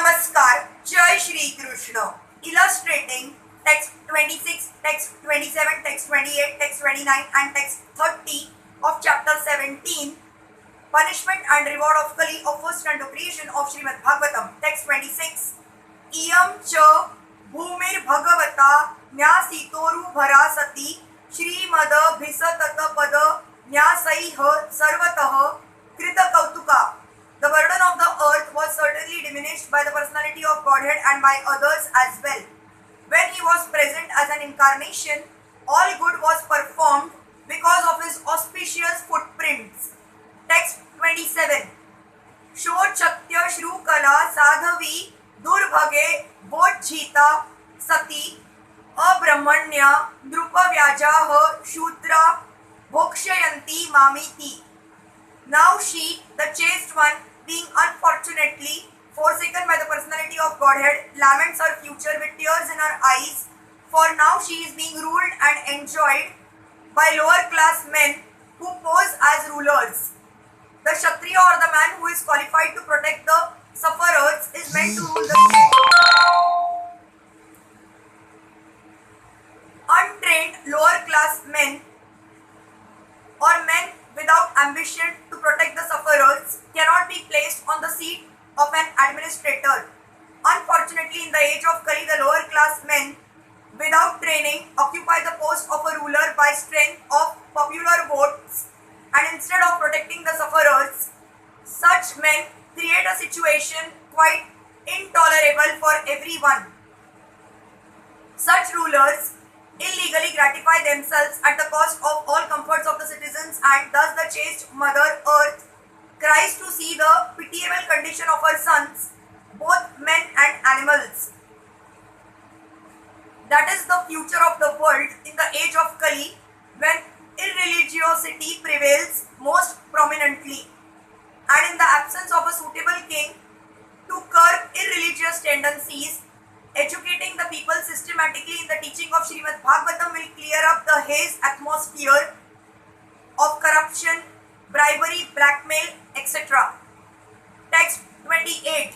Namaskar, Jai Shri Krishna. Illustrating text 26, text 27, text 28, text 29 and text 30 of chapter 17, Punishment and Reward of Kali of first canto creation of Srimad Bhagavatam. Text 26. Iyam cha bhumir bhagavata nyasitoru bharasati Srimad bhisatata pada nyasaiha sarvatah krita kautuka. The burden of the earth was certainly diminished by the personality of Godhead and by others as well. When he was present as an incarnation, all good was performed because of his auspicious footprints. Text 27. Shochatya Shrukala Sadhavi Durbhage Bodhjita Sati Abrahmanya Drupa Vyajaha Shudra Bhokshayanti Mamiti. Now she, the chaste one, being unfortunately forsaken by the personality of Godhead, laments her future with tears in her eyes, for now she is being ruled and enjoyed by lower class men who pose as rulers. The Kshatriya or the man who is qualified to protect the sufferers is meant to rule the state. Untrained lower class men or men without ambition to protect the sufferers cannot be placed on the seat of an administrator. Unfortunately, in the age of Kali, the lower class men without training occupy the post of a ruler by strength of popular votes, and instead of protecting the sufferers, such men create a situation quite intolerable for everyone. Such rulers illegally gratify themselves at the cost of all comforts of the citizens, and thus the chaste Mother Earth cries to see the pitiable condition of her sons, both men and animals. That is the future of the world in the age of Kali, when irreligiosity prevails most prominently, and in the absence of a suitable king to curb irreligious tendencies, educating the people systematically in the teaching of Srimad Bhagavatam will clear up the haze atmosphere of corruption, bribery, blackmail, etc. Text 28.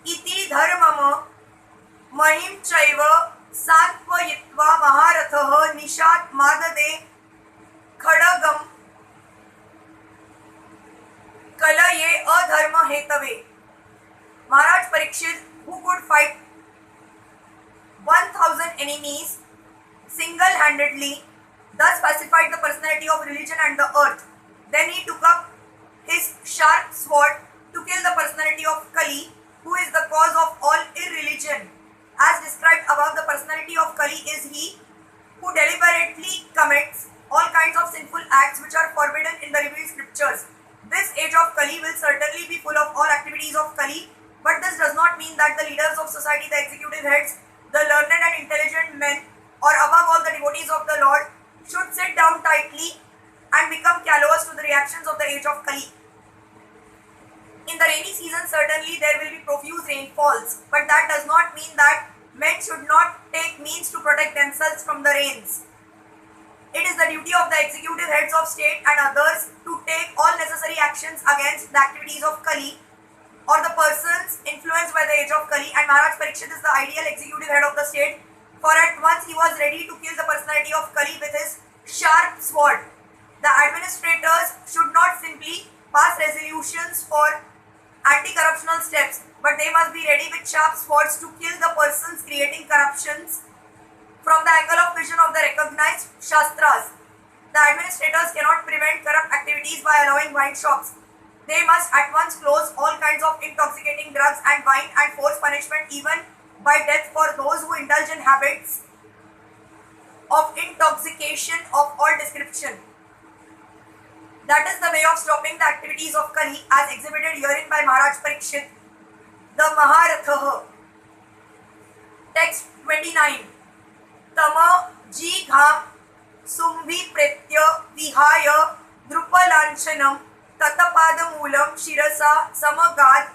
Iti dharmam mahim chaiva santvayitva maharatha nishat madade khadagam kalaye adharma hetave. Maharaj Parikshit, who could fight 1,000 enemies single-handedly, thus pacified the personality of religion and the earth. Then he took up his sharp sword to kill the personality of Kali, who is the cause of all irreligion. As described above, the personality of Kali is he who deliberately commits all kinds of sinful acts which are forbidden in the revealed scriptures. This age of Kali will certainly be full of all activities of Kali, but this does not mean that the leaders of society, the executive heads, the learned and intelligent men, or above all the devotees of the Lord, should sit down tightly and become callous to the reactions of the age of Kali. In the rainy season, certainly there will be profuse rainfalls, but that does not mean that men should not take means to protect themselves from the rains. It is the duty of the executive heads of state and others to take all necessary actions against the activities of Kali or the persons influenced by the age of Kali, and Maharaj Parikshit is the ideal executive head of the state, for at once he was ready to kill the personality of Kali with his sharp sword. The administrators should not simply pass resolutions for anti-corruptional steps, but they must be ready with sharp swords to kill the persons creating corruptions from the angle of vision of the recognized Shastras. The administrators cannot prevent corrupt activities by allowing wine shops. They must at once close all kinds of intoxicating drugs and wine and force punishment even by death for those who indulge in habits of intoxication of all description. That is the way of stopping the activities of Kali as exhibited herein by Maharaj Parikshit, the Maharatha. Text 29. Tama ji gham sumbhi pritya vihaya drupalanchanam Tatapadamulam Shirasa Samagad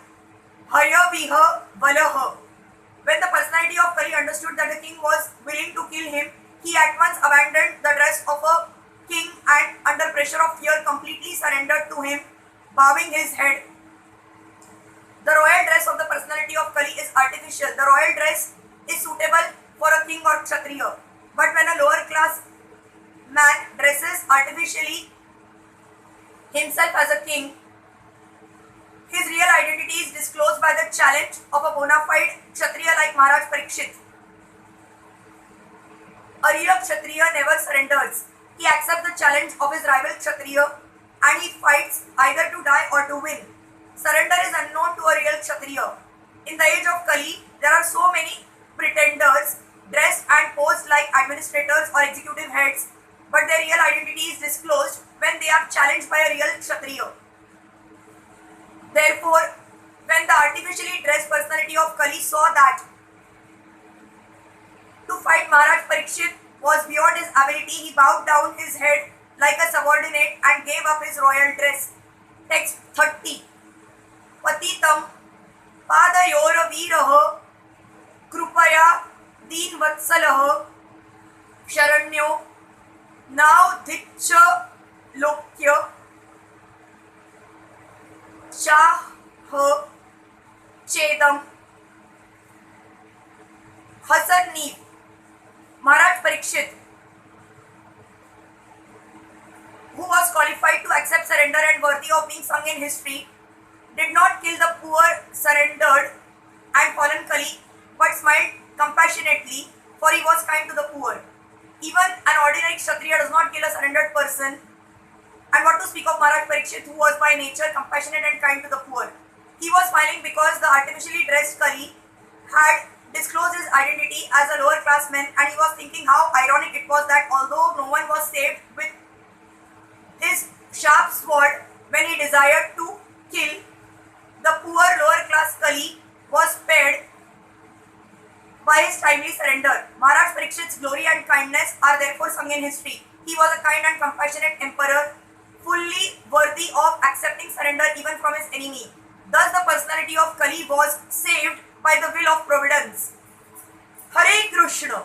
Hayaviha Valaha. When the personality of Kali understood that the king was willing to kill him, he at once abandoned the dress of a king and under pressure of fear completely surrendered to him, bowing his head. The royal dress of the personality artificial. The royal dress is suitable for a king or kshatriya. But when a lower class man dresses artificially himself as a king, his real identity is disclosed by the challenge of a bona fide kshatriya like Maharaj Parikshit. A real kshatriya never surrenders. He accepts the challenge of his rival kshatriya and he fights either to die or to win. Surrender is unknown to a real kshatriya. In the age of Kali, there are so many pretenders dressed and posed like administrators or executive heads, but their real identity is disclosed when they are challenged by a real kshatriya. Therefore, when the artificially dressed personality of Kali saw that to fight Maharaj Parikshit was beyond his ability, he bowed down his head like a subordinate and gave up his royal dress. Text 30. Patitam padayor virah krupaya deen vatsalah sharanyo naudhicha lokya Shah Chedam Hasan Neef. Maharaj Parikshit, who was qualified to accept surrender and worthy of being sung in history, did not kill the poor, surrendered and fallen Kali, but smiled compassionately, for he was kind to the poor. Even an ordinary kshatriya does not kill a surrendered person. And what to speak of Maharaj Parikshit, who was by nature compassionate and kind to the poor. He was smiling because the artificially dressed Kali had disclosed his identity as a lower class man, and he was thinking how ironic it was that although no one was saved with his sharp sword when he desired to kill, the poor lower class Kali was spared by his timely surrender. Maharaj Parikshit's glory and kindness are therefore sung in history. He was a kind and compassionate emperor, fully worthy of accepting surrender even from his enemy. Thus the personality of Kali was saved by the will of Providence. Hare Krishna.